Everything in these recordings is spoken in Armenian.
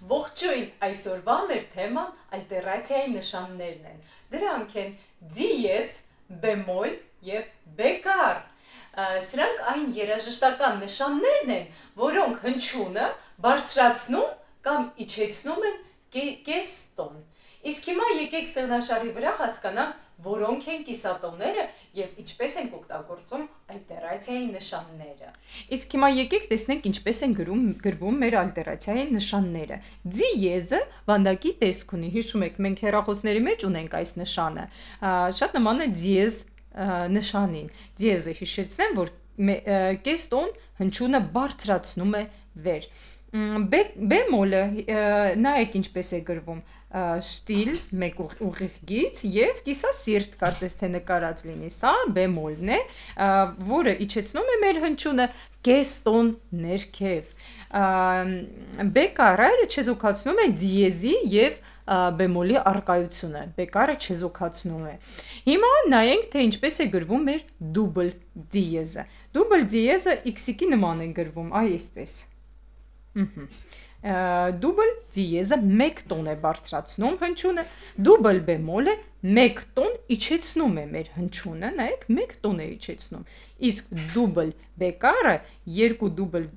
Ողջույն, այսօրվա մեր թեման ալտերացիայի նշաններն են։ Դրանք են դիեզ, բեմոլ եւ բեկար։ Սրանք այն երաժշտական նշաններն են, որոնք հնչյունը բարձրացնում կամ իջեցնում են կես տոն։ Իսկ հիմա եկեք սեղնաշարի վրա հասկանանք, որոնք են կիսատոները եւ ինչպես են օգտագործում ալտերացիայի նշանները։ Իսկ հիմա եկեք տեսնենք ինչպես են գրվում մեր ալտերացիայի նշանները։ Դիեզը վանդակի տեսք ունի։ Հիշում եք, մենք հեռախոսների մեջ ունենք այս նշանը։ Շատ նման է դիեզ նշանին։ Դիեզը հիշեցնեմ, որ կես տոն հնչյունը բարձրացնում է վեր։ Բեմոլը նայեք ինչպես է գրվում, շտիլ մեկ ուղիղ գիծ եւ կիսասիրտ, կարծես թե նկարած լինի, սա բեմոլն է, որը իջեցնում է մեր հնչյունը կես տոն ներքև։ Բեկարը չեզոքացնում է դիեզի եւ բեմոլի առկայությունը, բեկարը չեզոքացնում է։ Հիմա նայենք, թե ինչպես է գրվում մեր դուբլ դիեզը։ Դուբլ դիեզը x-ի նման է գրվում, այսպես։ Դուբլ դիեզը 1 տոն է բարձրացնում հնչյունը, դուբլ բեմոլը 1 տոն իջեցնում է մեր հնչյունը, նայեք 1 տոն է իջեցնում, իսկ դուբլ բեկարը 2 դուբլ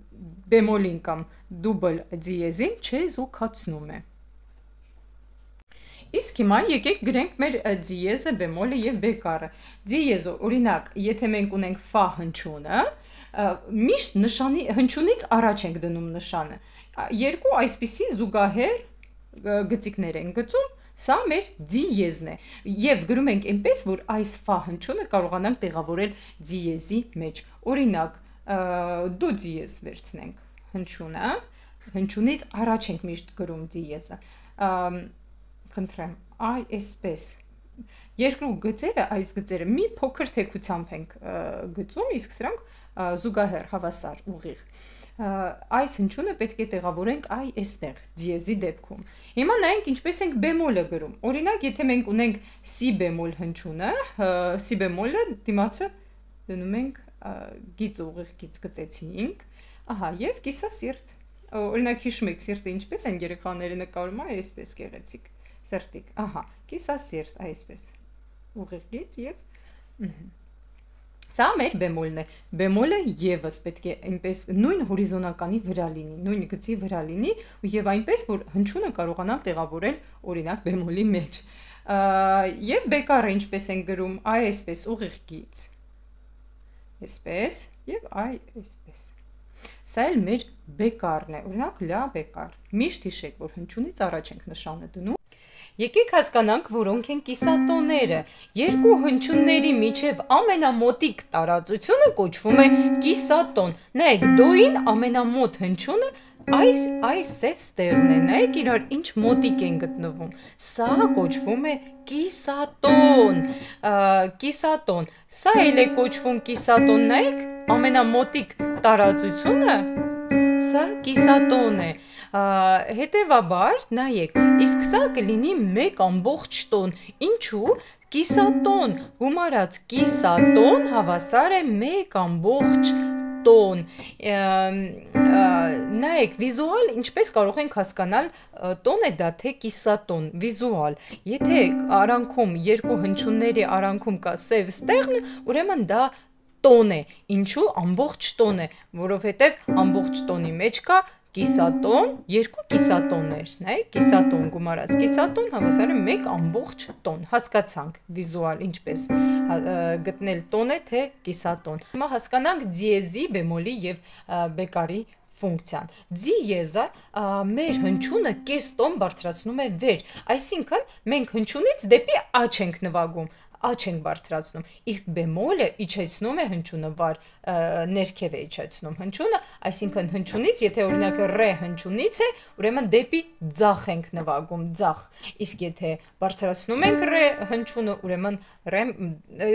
բեմոլին կամ դուբլ դիեզին չեզոքացնում է։ Իսկ հիմա եկեք գրենք մեր դիեզը, բեմոլը եւ բեկարը։ Դիեզը, օրինակ, եթե մենք ունենք ֆա հնչյունը, միշտ նշանի հնչյունից առաջ ենք դնում նշանը։ Երկու այսպիսի զուգահեռ գծիկներ են գծում, սա մեր դիեզն է։ Եվ գրում ենք այնպես, որ այս ֆա հնչյունը կարողանանք տեղավորել դիեզի մեջ։ Օրինակ, դո դիեզ վերցնենք հնչյունը, հնչյունից առաջ ենք միշտ գրում դիեզը։ Խնդրեմ, այսպես։ Երկու գծերը, այս գծերը մի փոքր թեքությամբ ենք գծում, իսկ սրանք զուգահեռ հավասար ուղիղ։ Այս հնչյունը պետք է տեղավորենք այստեղ, դիեզի դեպքում։ Հիմա նայենք ինչպես ենք բեմոլը գրում։ Օրինակ, եթե մենք ունենք սի բեմոլ հնչյունը, սի բեմոլը դիմացը դնում ենք գիծ ուղիղ գիծ գծեցինք, ահա, եւ կիսասիրտ։ Օրինակ հիշում եք սիրտը ինչպես են երեխաները նկարում, այսպես գեղեցիկ, սիրտիկ, ահա, կիսասիրտ, այսպես։ Ուղիղ գիծ եւ Սա մեր բեմոլն է։ Բեմոլը եւս պետք է այնպես նույն հորիզոնականի վրա լինի, նույն գծի վրա լինի եւ այնպես, որ հնչյունը կարողանանք տեղավորել օրինակ բեմոլի մեջ։ Եվ բեկարը ինչպես են գրում, այսպես ուղիղ գիծ։ Այսպես եւ այսպես։ Սա էլ մեր բեկարն է, օրինակ լա բեկար։ Միշտ հիշեք, որ հնչյունից առաջ ենք նշանը դնում։ Եկեք հասկանանք, որոնք են կիսատոները։ Երկու հնչյունների միջև ամենամոտիկ տարածությունը կոչվում է կիսատոն։ Նայեք, դոին ամենամոտ հնչյունը այս սև ստերն է, նայեք իրար ինչ մոտիկ են գտնվում։ Սա կոչվում է կիսատոն, կիսատոն։ Սա էլ է կոչվում կիսատոն, նայեք, ամենամոտիկ տարածությունը, սա կիսատոն է։ Հետևաբար, նայեք, իսկ սա կլինի 1 տոն, ինչու կիսատոն, գումարած կիսատոն հավասար է 1 տոն, նայեք, վիզուալ ինչպես կարող ենք հասկանալ տոն է դա թե կիսատոն, վիզուալ, եթե արանքում, երկու հնչյունների արանքում կա սև ստեղն, ուրեմն դա տոն է, ինչու ամբողջ տոն է, որովհետև ամբողջ տոնի մեջ կա կիսատոն, երկու կիսատոններ, նայեք, կիսատոն գումարած, կիսատոն հավասար է 1 տոն, հասկացանք վիզուալ ինչպես գտնել տոն է թե կիսատոն։ Հիմա հասկանանք դիեզի, բեմոլի եւ բեկարի ֆունկցիան։ Դիեզը մեր հնչյունը կես տոն բարձրացնում է վեր, այսինքն մենք հնչյունից դեպի աջ ենք նվագում, աջ ենք բարձրացնում, իսկ բեմոլը իջեցնում է հնչյունը վար, ներքև է իջեցնում հնչյունը, այսինքն հնչյունից, եթե օրինակ ռե հնչյունից է, ուրեմն դեպի ձախ ենք նվագում, ձախ, իսկ եթե բարձրացնում ենք ռե հնչյունը, ուրեմն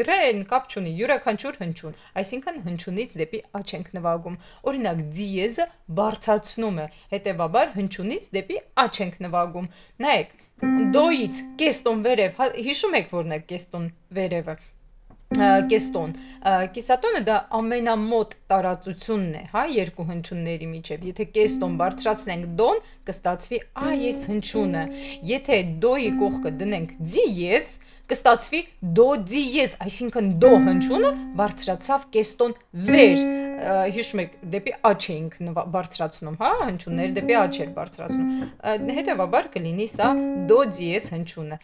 ռեն կապ չունի, յուրաքանչյուր հնչյուն, այսինքն հնչյունից դեպի աջ ենք նվագում, օրինակ դիեզը բարձրացնում է, հետևաբար հնչյունից դեպի աջ ենք նվագում, նայեք, դոից կես տոն վերև, հիշում եք որն է կես տոն վերևը, կեստոն կիսատոնը դա ամենամոտ տարածությունն է, հա, երկու հնչյունների միջև։ Եթե կեստոն բարձրացնենք դոն, կստացվի այս հնչյունը։ Եթե դոյի կողքը դնենք դիեզ, կստացվի դո դիեզ, այսինքն դո հնչյունը բարձրացավ կեստոն վեր։ Հիշում եք, դեպի աջ էինք բարձրացնում, հա, հնչյունները դեպի աջ էր բարձրացնում։ Հետևաբար կլինի սա դո դիեզ հնչյունը։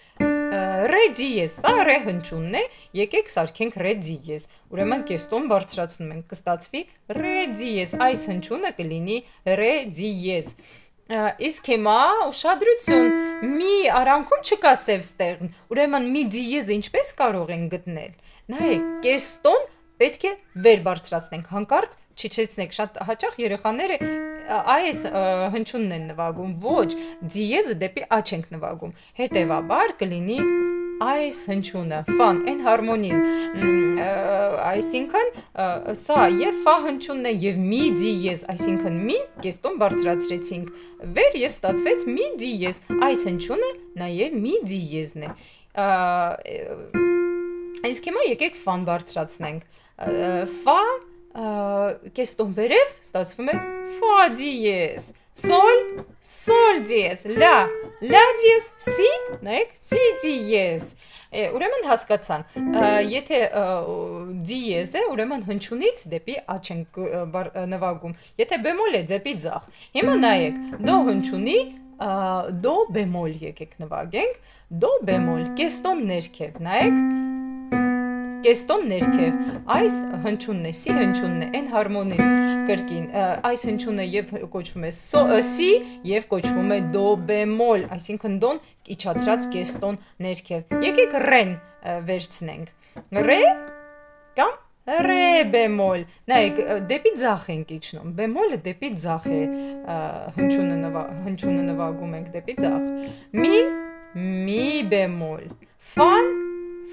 Ռե դիեզ, սա ռե հնչյունն է, եկեք սարքենք ռե դիեզ։ Ուրեմն կեստոն բարձրացնում ենք, կստացվի ռե դիեզ, այս հնչյունը կլինի ռե դիեզ։ Իսկ հիմա ուշադրություն, մի արանքում չկա սև ստեղն, ուրեմն մի դիեզը ինչպես կարող ենք գտնել։ Նայեք, կեստոն պետք է վեր բարձրացնենք, հանկարծ չիջեցնեք, շատ հաճախ երեխաները այս հնչյունն են նվագում, ոչ, դիեզը դեպի աջ ենք նվագում, հետևաբար կլինի այս հնչյունը, ֆան, են հարմոնիզմ, այսինքն սա և ֆա հնչյունն է և մի դիեզ, այսինքն մին կեստոն բարձրացրեցինք վեր և ստացվեց մի դիեզ, այս հնչյունը նաև մի դիեզն է, իսկ հիմա եկեք ֆան բարձրացնենք, ֆա կեստոն վերև ստացվում է ֆա դիեզ, սոլ, սոլ դիեզ, լա դիեզ, սի, նայեք, սի դիեզ, ուրեմն հասկացանք, եթե դիեզ է, ուրեմն հնչյունից դեպի աջ ենք նվագում, եթե բեմոլ է դեպի ձախ, հիմա նայեք, դո հնչյունի, դո բեմոլ եկեք նվագենք, դո բեմոլ, կեստոն ներքև, նայեք, կեստոն ներքև, այս հնչյունն է, սի հնչյունն է, են հարմոնիզմ կրկին, այս հնչյունը և կոչվում է սի և կոչվում է դո բեմոլ, այսինքն դոն իջացրած կեստոն ներքև, եկեք ռեն վերցնենք, ռե կամ ռե բեմոլ, նայեք, դեպի ձախ ենք իջնում, բեմոլը դեպի ձախ է, հնչյունը նվագում ենք դեպի ձախ, մին, մի բեմոլ, ֆան,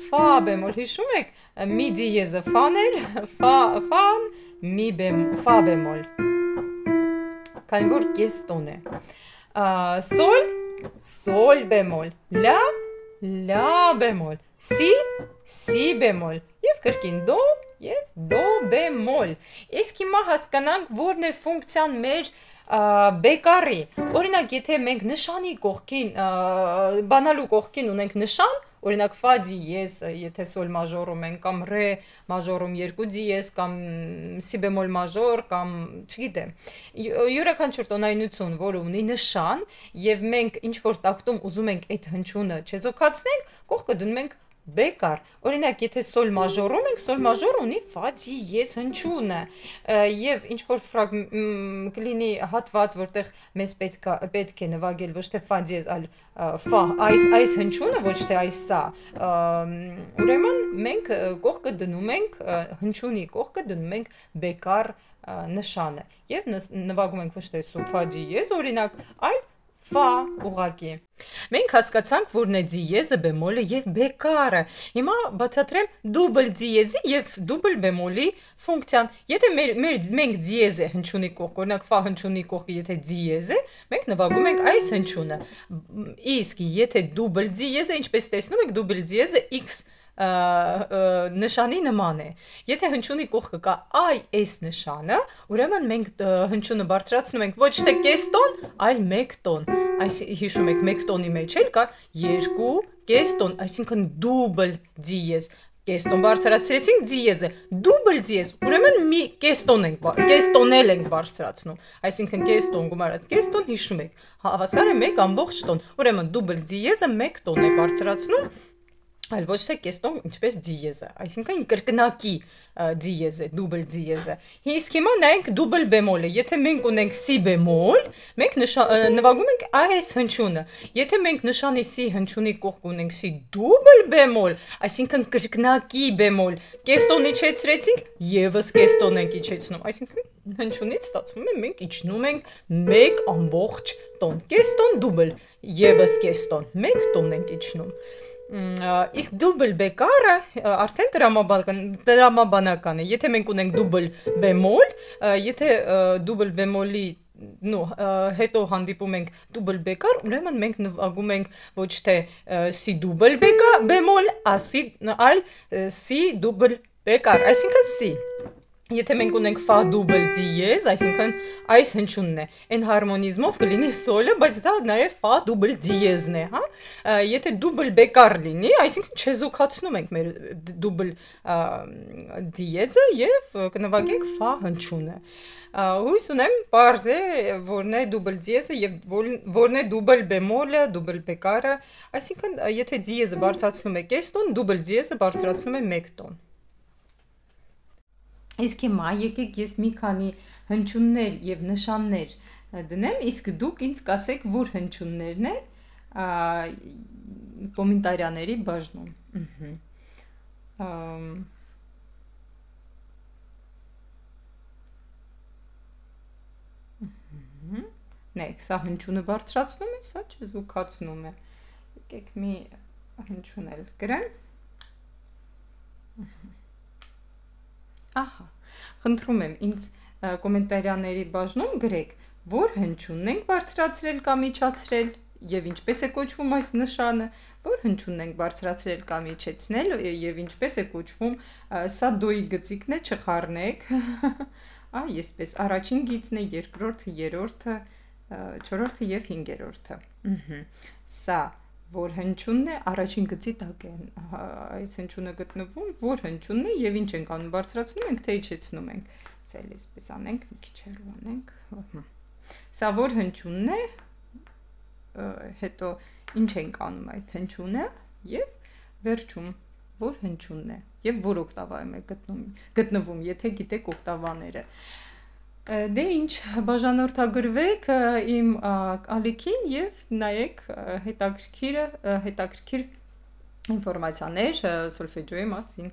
ֆա բեմոլ, հիշում եք, մի դիեզը ֆան էր, ֆան, ֆա բեմոլ, քանի որ կեստոն է, սոլ, սոլ բեմոլ, լա բեմոլ, սի բեմոլ, և կրկին դո, և դո բեմոլ, իսկ հիմա հասկանանք որն է ֆունկցիան մեր բեկարի, օրինակ եթե մենք նշանի կողքին, բանալու կողքին ունենք նշան, օրինակ ֆա դիեզ, եթե սոլ մաժորում ենք, կամ ռե մաժորում երկու դիեզ, կամ սի բեմոլ մաժոր, կամ չգիտեմ, յուրաքանչյուր տոնայնություն, որը ունի նշան, և մենք ինչ-որ տակտում ուզում ենք այդ հնչյունը չեզոքացնենք, կողքը դնում ենք բեկար, օրինակ եթե սոլ մաժորում ենք, սոլ մաժոր ունի ֆա դիեզ հնչյունը, և ինչ-որ կլինի հատված, որտեղ մեզ պետք է նվագել ոչ թե ֆա դիեզ, այլ ֆա, այս հնչյունը, ոչ թե այս սա, ուրեմն մենք կողքը դնում ենք, հնչյունի կողքը դնում ենք բեկար նշանը, և նվագում ենք ոչ թե ֆա դիեզ, օրինակ, այլ ֆա ուղղակի։ Մենք հասկացանք, որն է դիեզը, բեմոլը և բեկարը։ Հիմա բացատրեմ դուբլ դիեզի և դուբլ բեմոլի ֆունկցիան։ Եթե մենք դիեզ է հնչյունի կողք, օրինակ ֆա հնչյունի կողքը եթե դիեզ է, մենք նվագում ենք այս հնչյունը։ Իսկ եթե դուբլ դիեզ է, ինչպես տեսնում եք, դուբլ դիեզը x նշանի նման է։ Եթե հնչյունի կողքը կա այս նշանը, ուրեմն մենք հնչյունը բարձրացնում ենք ոչ թե կես տոն, այլ մեկ տոն։ Հիշում եք, մեկ տոնի մեջ էլ կա երկու կես տոն, այսինքն դուբլ դիեզ։ Կես տոն բարձրացրեցինք դիեզը, դուբլ դիեզ, ուրեմն մի կես տոնել ենք բարձրացնում, այսինքն կես տոն գումարած կես տոն, հիշում եք, հավասար է մեկ ամբողջ տոն, ուրեմն դուբլ դիեզը մեկ տոն է բարձրացնում, այլ ոչ թե կես տոն ինչպես դիեզը, այսինքն կրկնակի դիեզը, դուբլ դիեզը։ Իսկ հիմա նայենք դուբլ բեմոլը, եթե մենք ունենք սի բեմոլ, մենք նվագում ենք այս հնչյունը, եթե մենք նշանի սի հնչյունի կողք ունենք սի դուբլ բեմոլ, այսինքն կրկնակի բեմոլ, կես տոն իջեցրեցինք, ևս կես տոն ենք իջեցնում, այսինքն հնչյունից ստացվում է մենք իջնում ենք մեկ ամբողջ տոն, կես տոն դուբլ, ևս կես տոն, մեկ տոն ենք իջնում։ Իսկ դուբլ բեկարը արդեն տրամաբանական է, եթե մենք ունենք դուբլ բեմոլ, եթե դուբլ բեմոլի հետո հանդիպում ենք դուբլ բեկար, ուրեմն մենք նվագում ենք ոչ թե սի դուբլ բեկա բեմոլ, այլ սի դուբլ բեկար, այսինքն սի։ Եթե մենք ունենք ֆա դուբլ դիեզ, այսինքն այս հնչյունն է, այն հարմոնիզմով կլինի սոլը, բայց դա նաև ֆա դուբլ դիեզն է, հա։ Եթե դուբլ բեկար լինի, այսինքն չեզոքացնում ենք մեր դուբլ դիեզը եւ կնվագենք ֆա հնչյունը։ Հույս ունեմ պարզ է որն է դուբլ դիեզը եւ որն է դուբլ բեմոլը, դուբլ բեկարը, այսինքն եթե դիեզը բարձրացնում է կես տոն, դուբլ դիեզը բարձրացնում է 1 տոն։ Իսկ հիմա եկեք ես մի քանի հնչյուններ եւ նշաններ դնեմ, իսկ դուք ինձ կասեք, որ հնչյուններն են կոմենտարիաների բաժնում։ Նայեք, սա հնչյունը բարձրացնում է, սա չզուգացնում է։ Եկեք մի հնչյուն էլ գրեմ։ Ահա, խնդրում եմ ինձ կոմենտարիաների բաժնում գրեք, որ հնչյունն ենք բարձրացրել կամ իջացրել եւ ինչպես է կոչվում այս նշանը, որ հնչյունն ենք բարձրացրել կամ իջեցնել եւ ինչպես է կոչվում, սա դոյի գծիկն է, չխառնեք։ Այսպես առաջին գիծն է, երկրորդը, երրորդը, չորրորդը եւ հինգերորդը։ Սա որ հնչյունն է, առաջին գծի տակ է այս հնչյունը գտնվում, որ հնչյունն է եւ ինչ ենք անում, բարձրացնում ենք, թե իջեցնում ենք։ Սա էլ այսպես անենք, մի քիչ հեռու անենք։ Սա որ հնչյունն է, հետո ինչ ենք անում այդ հնչյունը եւ վերջում որ հնչյունն է եւ որ օկտավայում է գտնվում, եթե գիտեք օկտավաները։ Դե ինչ, բաժանորդագրվեք իմ ալիքին եւ նայեք հետաքրքիր ինֆորմացիաներ սոլֆեջոյի մասին։